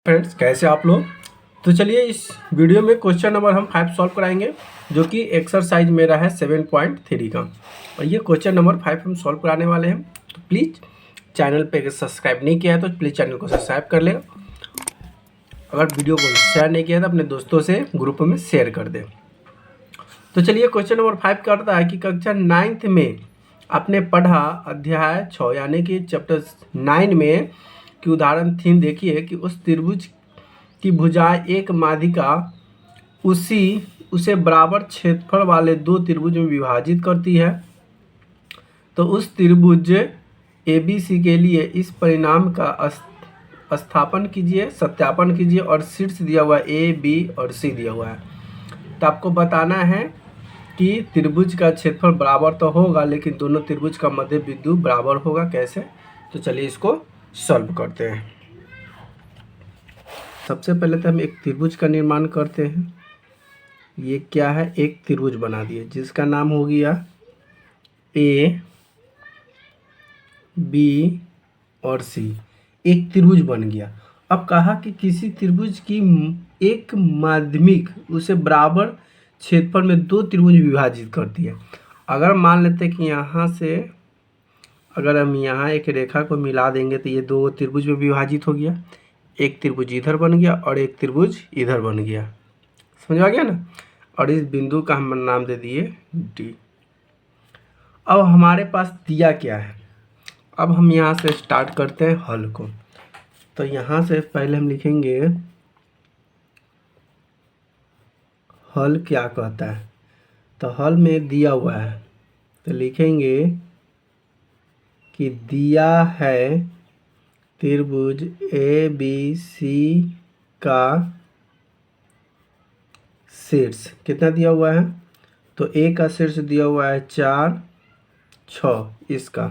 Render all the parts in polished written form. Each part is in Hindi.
फ्रेंड्स, कैसे आप लोग। तो चलिए इस वीडियो में क्वेश्चन नंबर हम 5 सॉल्व कराएंगे, जो कि एक्सरसाइज मेरा है 7.3 का। और ये क्वेश्चन नंबर 5 हम सॉल्व कराने वाले हैं। तो प्लीज़ चैनल पे अगर सब्सक्राइब नहीं किया है तो प्लीज़ चैनल को सब्सक्राइब कर ले। अगर वीडियो को शेयर नहीं किया तो अपने दोस्तों से ग्रुप में शेयर कर दें। तो चलिए क्वेश्चन नंबर 5 करता है कि कक्षा 9th में आपने पढ़ा अध्याय 6 यानी कि चैप्टर 9 में की उदाहरण थीम देखिए कि उस त्रिभुज की भुजाएं एक माध्यिका उसे बराबर क्षेत्रफल वाले दो त्रिभुज में विभाजित करती है। तो उस त्रिभुज ABC के लिए इस परिणाम का सत्यापन कीजिए और शीर्ष दिया हुआ A, B और C दिया हुआ है। तो आपको बताना है कि त्रिभुज का क्षेत्रफल बराबर तो होगा, लेकिन दोनों त्रिभुज का मध्य बिंदु बराबर होगा कैसे। तो चलिए इसको सॉल्व करते हैं। सबसे पहले तो हम एक त्रिभुज का निर्माण करते हैं। ये क्या है, एक त्रिभुज बना दिए जिसका नाम हो गया A, B और C। एक त्रिभुज बन गया। अब कहा कि किसी त्रिभुज की एक माध्यमिक उसे बराबर क्षेत्रफल में दो त्रिभुज विभाजित करती है। अगर मान लेते हैं कि यहाँ से अगर हम यहाँ एक रेखा को मिला देंगे तो ये दो त्रिभुज में विभाजित हो गया। एक त्रिभुज इधर बन गया और एक त्रिभुज इधर बन गया। समझ आ गया ना। और इस बिंदु का हम नाम दे दिए D। अब हमारे पास दिया क्या है। अब हम यहाँ से स्टार्ट करते हैं हल को। तो यहाँ से पहले हम लिखेंगे हल क्या कहता है। तो हल में दिया हुआ है तो लिखेंगे कि दिया है त्रिभुज ABC का शीर्ष कितना दिया हुआ है। तो A का शीर्ष दिया हुआ है 4, 6, इसका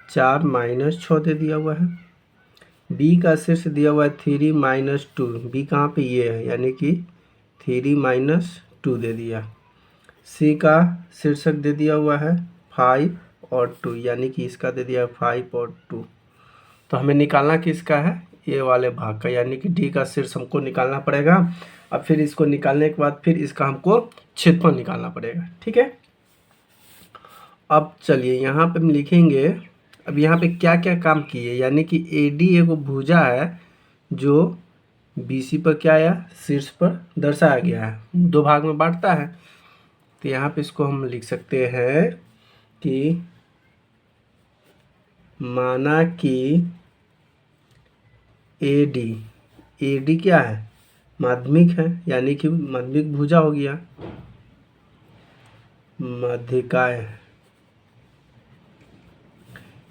4 - 6 दे दिया हुआ है। B का शीर्ष दिया हुआ है 3 - 2। B कहाँ पे, ये है, यानी कि 3 - 2 दे दिया। C का शीर्षक दे दिया हुआ है 5 और 2, यानी कि इसका दे दिया 5 और 2। तो हमें निकालना किसका है, ये वाले भाग का, यानी कि D का शीर्ष हमको निकालना पड़ेगा। अब फिर इसको निकालने के बाद फिर इसका हमको क्षेत्रफल निकालना पड़ेगा। ठीक है। अब चलिए यहाँ पे हम लिखेंगे। अब यहाँ पे क्या क्या काम किए, यानी कि AD एगो भुजा है जो BC पर क्या आया, शीर्ष पर दर्शाया गया है, दो भाग में बांटता है। तो यहाँ पे इसको हम लिख सकते हैं कि माना कि AD क्या है, माध्यमिक है, यानी कि माध्यमिक भुजा हो गया, माध्यिकाएं।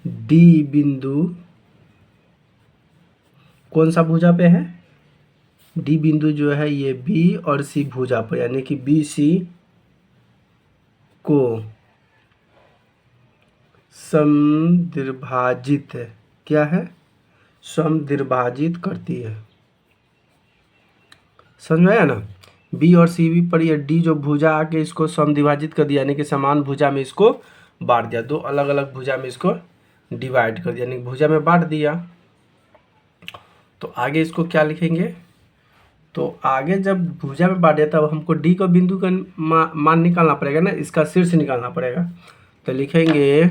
D बिंदु कौन सा भुजा पे है, D बिंदु जो है ये B और C भुजा पर, यानी कि BC को समद्विभाजित क्या है, समद्विभाजित करती है। समझ में आया ना। B और C पर ये D जो भुजा आके इसको समद्विभाजित कर दिया, यानी कि समान भुजा में इसको बांट दिया, दो अलग अलग भुजा में इसको डिवाइड कर दिया, यानी भुजा में बांट दिया। तो आगे इसको क्या लिखेंगे, तो आगे जब भुजा में बांट दिया तब हमको D का बिंदु का मान निकालना पड़ेगा ना, इसका शीर्ष निकालना पड़ेगा। तो लिखेंगे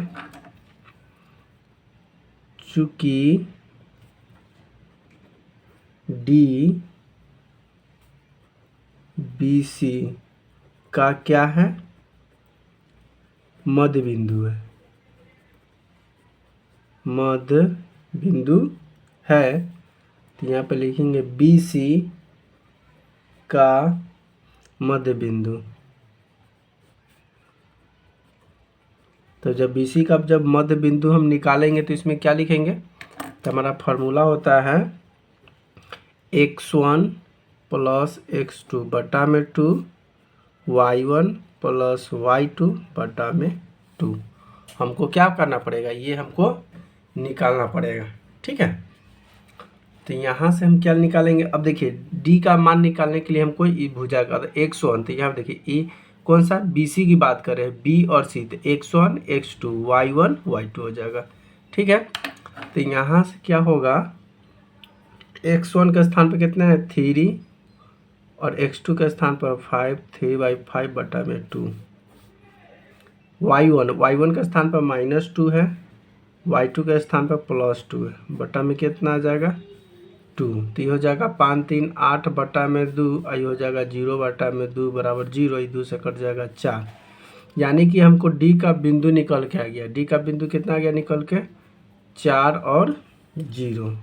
चूंकि D BC का क्या है, मध्य बिंदु है, मध्य बिंदु है। तो यहाँ पे लिखेंगे BC का मध्य बिंदु। तो जब BC का जब मध्य बिंदु हम निकालेंगे तो इसमें क्या लिखेंगे, तो हमारा फार्मूला होता है x1 + x2 बटा में 2, y1 + y2 बटा में 2। हमको क्या करना पड़ेगा, ये हमको निकालना पड़ेगा। ठीक है। तो यहाँ से हम क्या निकालेंगे, अब देखिए D का मान निकालने के लिए हमको ये भुजा का x1, तो यहाँ देखिए ये कौन सा, BC की बात कर रहे हैं, B और C, तो x1 x2 y1 y2 हो जाएगा। ठीक है। तो यहाँ से क्या होगा, x1 के स्थान पे कितना है 3 और x2 के स्थान पर 5, 3/5 बटा में 2। y1 के स्थान पर -2 है, y2 के स्थान पर +2 है, बटा में कितना आ जाएगा 2। तो ये हो जाएगा 5 3 8 बटा में 2, ये हो जाएगा 0 बटा में 2 बराबर 0, ये 2 से कट जाएगा 4। यानी कि हमको डी का बिंदु निकल के आ गया। डी का बिंदु कितना आ गया निकल के 4 और 0।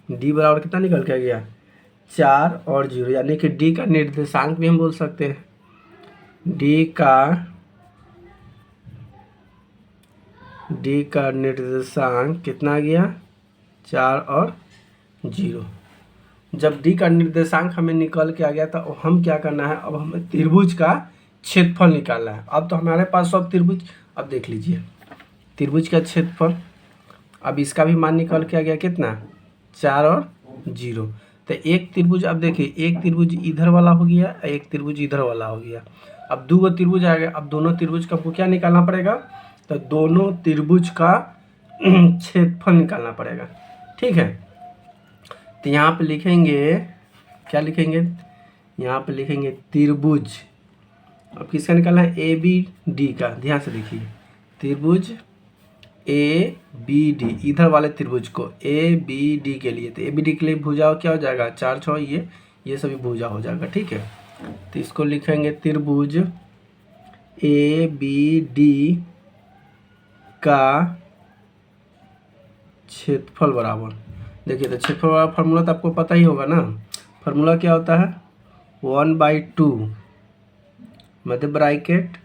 डी बराबर कितना निकल के आ गया 4 और 0, यानी कि डी का निर्देशांक भी हम बोल सकते हैं। डी का निर्देशांक कितना आ गया 4 और 0। जब डी का निर्देशांक हमें निकल के आ गया तो हम क्या करना है, अब हमें त्रिभुज का क्षेत्रफल निकालना है। अब तो हमारे पास सब त्रिभुज, अब देख लीजिए त्रिभुज का क्षेत्रफल, अब इसका भी मान निकल के आ गया कितना 4 और 0। तो एक त्रिभुज, अब देखिए एक त्रिभुज इधर वाला हो गया, एक त्रिभुज इधर वाला हो गया। अब 2 त्रिभुज आ गया। अब दोनों त्रिभुज का क्या निकालना पड़ेगा, तो दोनों त्रिभुज का क्षेत्रफल निकालना पड़ेगा। ठीक है, तो यहाँ पे लिखेंगे, क्या लिखेंगे, यहाँ पे लिखेंगे त्रिभुज। अब किसका निकालना है ए बी डी का, ध्यान से देखिए त्रिभुज ए बी डी, इधर वाले त्रिभुज को ए बी डी के लिए, तो ए बी डी के लिए भुजा क्या हो जाएगा 4 6, ये सभी भुजा हो जाएगा। ठीक है, तो इसको लिखेंगे त्रिभुज ए बी डी का क्षेत्रफल बराबर, देखिए तो क्षेत्रफल वाला फार्मूला तो आपको पता ही होगा ना। फार्मूला क्या होता है 1/2 मध्य bracket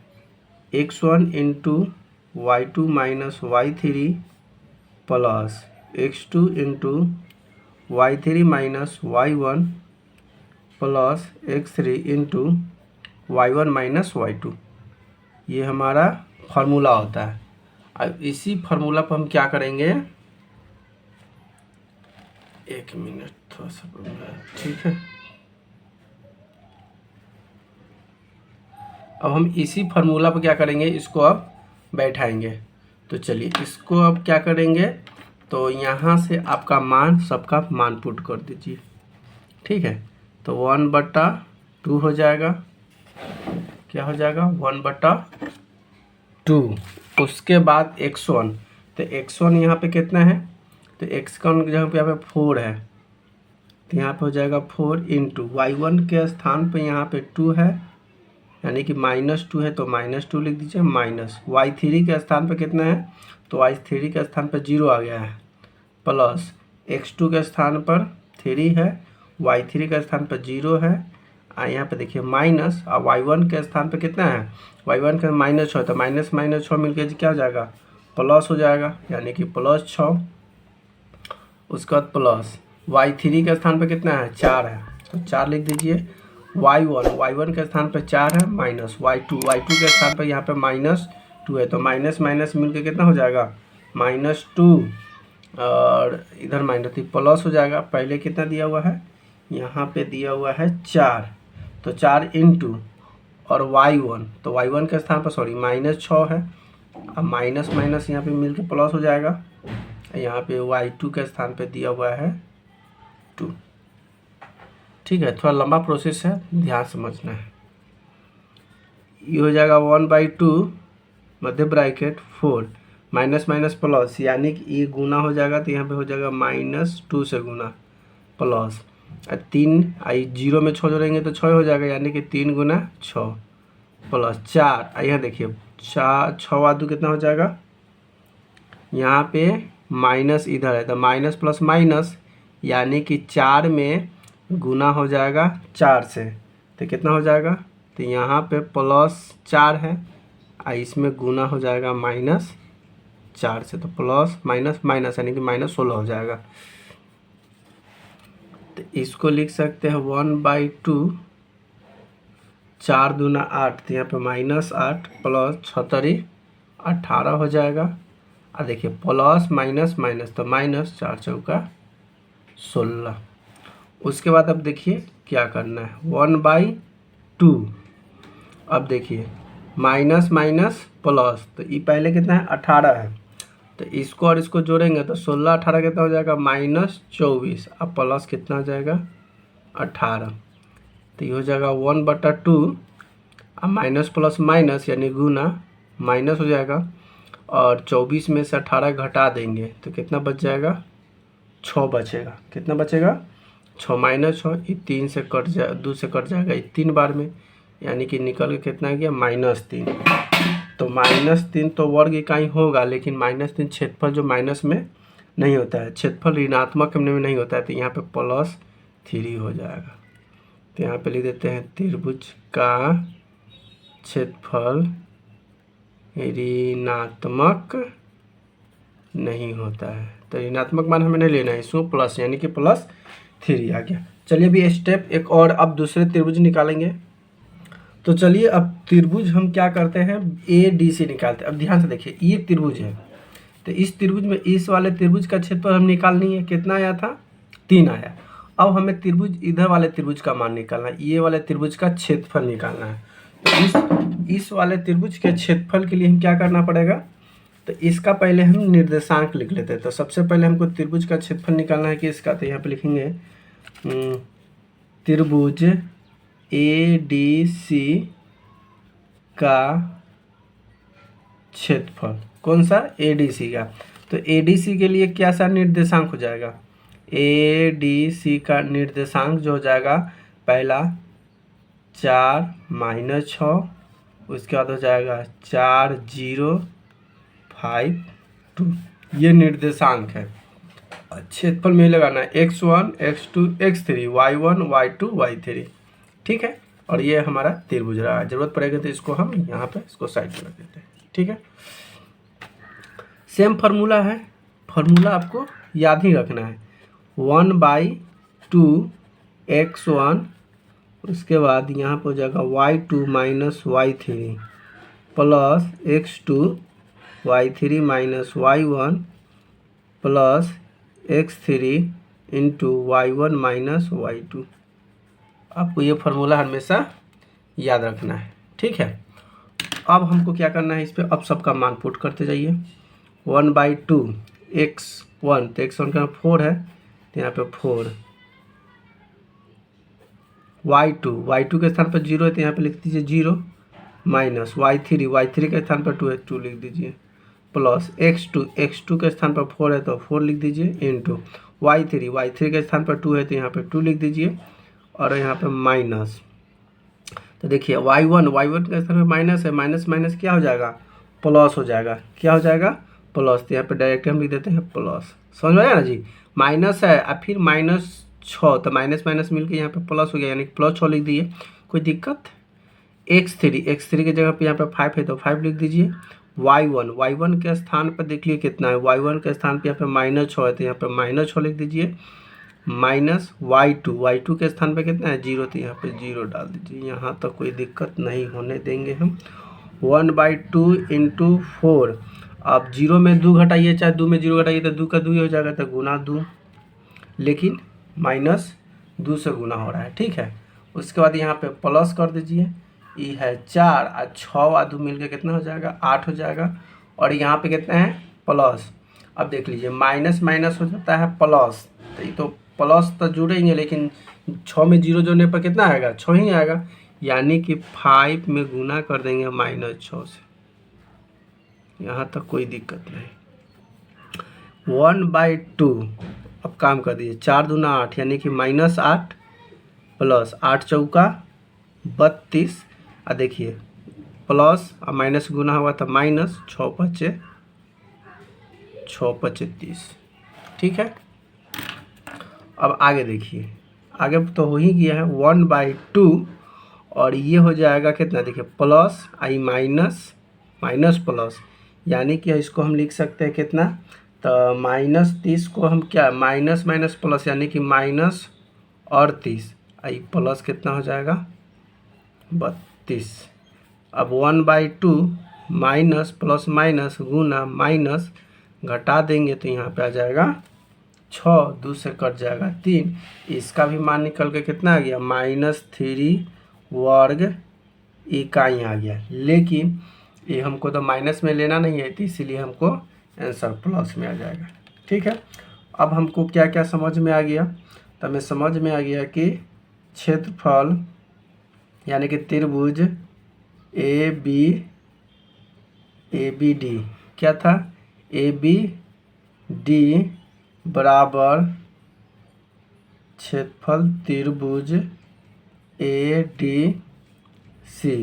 x1 into y2 minus y3 plus x2 into y3 minus y1 plus x3 into y1 minus y2। ये हमारा फार्मूला होता है। अब इसी फार्मूला पर हम क्या करेंगे, एक मिनट थोड़ा सा, ठीक है। अब हम इसी फार्मूला पर क्या करेंगे, इसको अब बैठाएंगे। तो चलिए इसको अब क्या करेंगे, तो यहाँ से आपका मान, सबका मान पुट कर दीजिए। ठीक है, तो 1/2 हो जाएगा, क्या हो जाएगा 1/2। उसके बाद x1, तो x1 यहाँ पे कितना है, तो x1 जहाँ पे यहाँ पे 4 है, तो यहाँ पे हो जाएगा 4 इंटू y1 के स्थान पे यहाँ पे 2 है, यानी कि -2 है तो -2 लिख दीजिए, माइनस y3 के स्थान पे कितना है, तो y3 के स्थान पे 0 आ गया है, प्लस x2 के स्थान पर 3 है, y3 के स्थान पर 0 है, यहाँ पे देखिए माइनस, और y1 के स्थान पे कितना है, y1 का -6, तो माइनस माइनस 6 मिलकर क्या हो जाएगा प्लस हो जाएगा, यानी कि +6। उसके बाद प्लस y3 के स्थान पे कितना है 4 है, तो 4 लिख दीजिए। y1 के स्थान पे 4 है, माइनस y2 के स्थान पे यहाँ पे -2 है, तो माइनस माइनस मिलकर कितना हो जाएगा -2, और इधर माइनस प्लस हो जाएगा। पहले कितना दिया हुआ है, यहाँ पे दिया हुआ है 4, तो 4 इंटू और y1, तो y1 के स्थान पर -6 है, अब माइनस माइनस यहाँ पे मिलकर प्लस हो जाएगा। यहाँ पे y2 के स्थान पे दिया हुआ है 2। ठीक है, थोड़ा लंबा प्रोसेस है, ध्यान समझना है। ये हो जाएगा 1/2 मध्य ब्रैकेट 4 माइनस माइनस प्लस, यानी कि ये गुना हो जाएगा, तो यहाँ पे हो जाएगा -2 से गुना प्लस 3, 0 में 6 जोड़ेंगे तो 6 हो जाएगा, यानी कि 3 गुना 6 प्लस 4। यहाँ देखिए 6 2 कितना हो जाएगा, यहाँ पे माइनस इधर है, तो माइनस प्लस माइनस, यानी कि 4 में गुना हो जाएगा 4 से, तो कितना हो जाएगा, तो यहाँ पे +4 है, इसमें गुना हो जाएगा -4 से, तो प्लस माइनस माइनस यानी कि -16 हो जाएगा। तो इसको लिख सकते हैं 1/2, 4 दूना 8, तो यहाँ पे -8 प्लस 6 18 हो जाएगा। और देखिए प्लस माइनस माइनस, तो -4 चौका 16। उसके बाद अब देखिए क्या करना है 1/2। अब देखिए माइनस माइनस प्लस, तो ये पहले कितना है 18 है, तो इसको और इसको जोड़ेंगे तो 16 18 कितना हो जाएगा -24। अब प्लस कितना हो जाएगा 18। तो ये हो जाएगा 1/2 अब माइनस प्लस माइनस यानी गुना माइनस हो जाएगा और 24 में से 18 घटा देंगे तो कितना बच जाएगा 6 बचेगा। कितना बचेगा 6 -6 ये 3 से कट जाए 2 से कट जाएगा ये 3 बार में यानी कि निकल के कितना आ गया -3। तो -3 तो वर्ग इकाई होगा लेकिन -3 क्षेत्रफल जो माइनस में नहीं होता है, क्षेत्रफल ऋणात्मक में नहीं होता है तो यहाँ पे +3 हो जाएगा। तो यहाँ पे लिख देते हैं त्रिभुज का क्षेत्रफल ऋणात्मक नहीं होता है। तो ऋणात्मक मान हमें नहीं लेना है, इसमें प्लस यानी कि +3 आ गया। चलिए अभी स्टेप एक और अब दूसरे त्रिभुज निकालेंगे। तो चलिए अब त्रिभुज हम क्या करते हैं ADC निकालते हैं। अब ध्यान से देखिए ये त्रिभुज है तो इस त्रिभुज में इस वाले त्रिभुज का क्षेत्रफल हम निकालनी है। कितना आया था 3 आया। अब हमें त्रिभुज इधर वाले त्रिभुज का मान निकालना है, ये वाले त्रिभुज का क्षेत्रफल निकालना है। तो इस वाले त्रिभुज के क्षेत्रफल के लिए हम क्या करना पड़ेगा, तो इसका पहले हम निर्देशांक लिख लेते हैं। तो सबसे पहले हमको त्रिभुज का क्षेत्रफल निकालना है कि इसका, तो यहाँ पे लिखेंगे त्रिभुज ADC का क्षेत्रफल। कौन सा ADC का। तो ADC के लिए क्या सा निर्देशांक हो जाएगा, ADC का निर्देशांक जो हो जाएगा पहला 4 - 6 उसके बाद हो जाएगा 4 0 5 2 ये निर्देशांक है। क्षेत्रफल में लगाना है x1 x2 x3 y1 y2 y3। ठीक है और ये हमारा त्रिभुज रहा है। जरूरत पड़ेगा तो इसको हम यहाँ पे इसको साइड में रख देते हैं। ठीक है सेम फार्मूला है, फार्मूला आपको याद ही रखना है 1/2 x1 उसके बाद यहाँ पर हो जाएगा y2 - y3 plus x2 y3 - y1 plus x3 into y1 - y2। आपको ये फार्मूला हमेशा याद रखना है। ठीक है अब हमको क्या करना है, इस पर अब सबका मान पुट करते जाइए। 1/2 x1 तो x1 का 4 है तो यहाँ पे 4 y2 के स्थान पर 0 है तो यहाँ पे लिख दीजिए 0 माइनस y3 के स्थान पर 2 है 2 लिख दीजिए प्लस x2 के स्थान पर 4 है तो 4 लिख दीजिए इंटू y3 के स्थान पर 2 है तो यहाँ पे 2 लिख दीजिए और यहाँ पे माइनस। तो देखिए y1 के स्थान पर माइनस है, माइनस माइनस क्या हो जाएगा प्लस हो जाएगा। क्या हो जाएगा प्लस। तो यहाँ पे डायरेक्ट हम लिख देते हैं प्लस। समझ में आया ना जी, माइनस है और फिर -6 तो माइनस माइनस मिलकर यहाँ पे प्लस हो गया यानी +6 लिख दिए, कोई दिक्कत। x3 की जगह पे यहाँ पे 5 है तो 5 लिख दीजिए। y1 के स्थान पर देखिए कितना है, y1 के स्थान पे यहाँ पे -6 है तो यहाँ पे -6 लिख दीजिए माइनस y2 के स्थान पे कितना है 0 तो यहाँ पे 0 डाल दीजिए। यहाँ तक कोई दिक्कत नहीं होने देंगे हम। 1/2 इंटू 4 अब 0 में 2 घटाइए चाहे 2 में 0 घटाइए तो 2 का 2 ही हो जाएगा तो गुना 2 लेकिन -2 से गुना हो रहा है। ठीक है उसके बाद यहाँ पे प्लस कर दीजिए, ये है 4 और 6 और 2 मिल के कितना हो जाएगा 8 हो जाएगा और यहाँ पे कितना है प्लस। अब देख लीजिए माइनस माइनस हो जाता है प्लस, तो ये तो प्लस तो जुड़ेंगे लेकिन 6 में 0 जोड़ने पर कितना आएगा 6 ही आएगा यानी कि 5 में गुना कर देंगे -6 से। यहाँ तक कोई दिक्कत नहीं। 1/2 अब काम कर दीजिए 4 दूना 8 यानी कि -8 प्लस 8 चौका 32 और देखिए प्लस और माइनस गुना हुआ था माइनस 6 5 30। ठीक है अब आगे देखिए, आगे तो हो ही गया है 1/2 और ये हो जाएगा कितना देखिए प्लस आई माइनस प्लस यानी कि इसको हम लिख सकते हैं कितना, तो -30 को हम क्या माइनस प्लस यानी कि -38 आई प्लस कितना हो जाएगा 32। अब 1/2 माइनस प्लस माइनस गुना माइनस घटा देंगे तो यहाँ पे आ जाएगा 6 2 से कट जाएगा 3, इसका भी मान निकल के कितना आ गया -3 वर्ग इकाई आ गया। लेकिन ये हमको तो माइनस में लेना नहीं है तो इसीलिए हमको आंसर प्लस में आ जाएगा। ठीक है, अब हमको क्या क्या समझ में आ गया, तो हमें समझ में आ गया कि क्षेत्रफल यानी कि त्रिभुज ए बी डी क्या था, ए बी डी बराबर क्षेत्रफल त्रिभुज ए डी सी,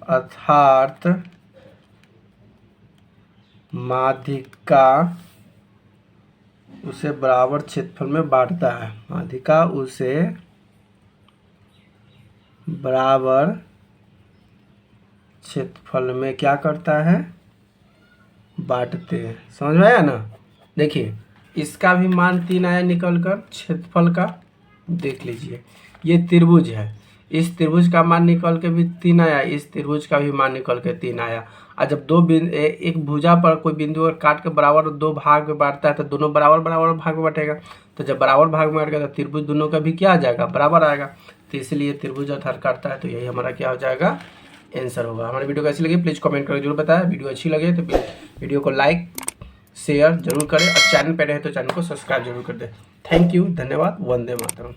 अर्थात माध्यिका उसे बराबर क्षेत्रफल में बांटता है, माध्यिका उसे बराबर क्षेत्रफल में क्या करता है, बांटते हैं। समझ में आया ना। देखिए इसका भी मान 3 आया निकल कर, क्षेत्रफल का देख लीजिए, ये त्रिभुज है, इस त्रिभुज का मान निकल के भी 3 आया, इस त्रिभुज का भी मान निकल के 3 आया। और जब एक भुजा पर कोई बिंदु और काट के बराबर 2 भाग में बांटता है तो दोनों बराबर बराबर भाग में बांटेगा, तो जब बराबर भाग में बांटेगा तो त्रिभुज दोनों का भी क्या आ जाएगा, बराबर आएगा। तो इसलिए त्रिभुज आधार काटता है, तो यही हमारा क्या हो जाएगा, आंसर होगा। हमारी वीडियो कैसी लगी प्लीज़ कमेंट करके जरूर बताएं। वीडियो अच्छी लगे तो वीडियो को लाइक शेयर जरूर करें और चैनल पर रहे तो चैनल को सब्सक्राइब जरूर कर दें। थैंक यू, धन्यवाद, वंदे मातरम।